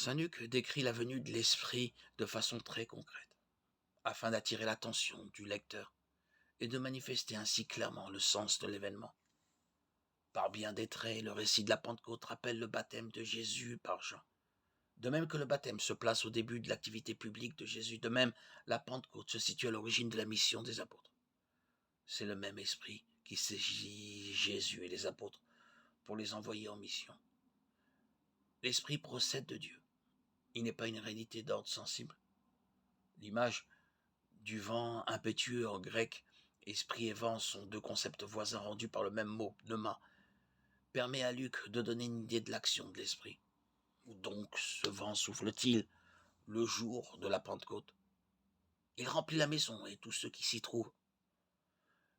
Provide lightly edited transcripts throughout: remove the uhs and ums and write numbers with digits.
Saint Luc décrit la venue de l'Esprit de façon très concrète, afin d'attirer l'attention du lecteur et de manifester ainsi clairement le sens de l'événement. Par bien des traits, le récit de la Pentecôte rappelle le baptême de Jésus par Jean. De même que le baptême se place au début de l'activité publique de Jésus, de même la Pentecôte se situe à l'origine de la mission des apôtres. C'est le même esprit qui saisit Jésus et les apôtres pour les envoyer en mission. L'esprit procède de Dieu. Il n'est pas une réalité d'ordre sensible. L'image du vent impétueux en grec, esprit et vent sont deux concepts voisins rendus par le même mot, pneuma, permet à Luc de donner une idée de l'action de l'esprit. Où donc ce vent souffle-t-il le jour de la Pentecôte? Il remplit la maison et tous ceux qui s'y trouvent.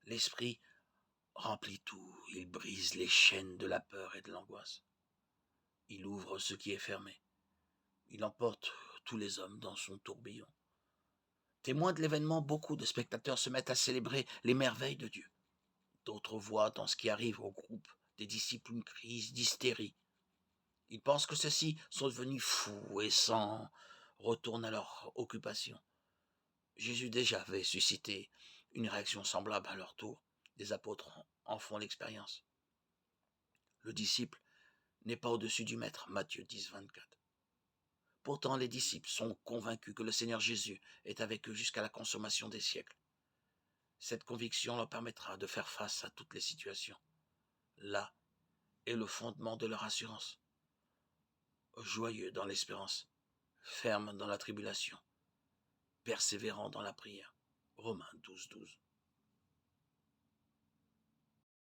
L'esprit remplit tout, il brise les chaînes de la peur et de l'angoisse. Il ouvre ce qui est fermé. Il emporte tous les hommes dans son tourbillon. Témoins de l'événement, beaucoup de spectateurs se mettent à célébrer les merveilles de Dieu. D'autres voient dans ce qui arrive au groupe des disciples une crise d'hystérie. Ils pensent que ceux-ci sont devenus fous et s'en retournent à leur occupation. Jésus déjà avait suscité une réaction semblable à leur tour. Les apôtres en font l'expérience. Le disciple n'est pas au-dessus du maître, Matthieu 10, 24. Pourtant, les disciples sont convaincus que le Seigneur Jésus est avec eux jusqu'à la consommation des siècles. Cette conviction leur permettra de faire face à toutes les situations. Là est le fondement de leur assurance. Joyeux dans l'espérance, ferme dans la tribulation, persévérant dans la prière. Romains 12, 12.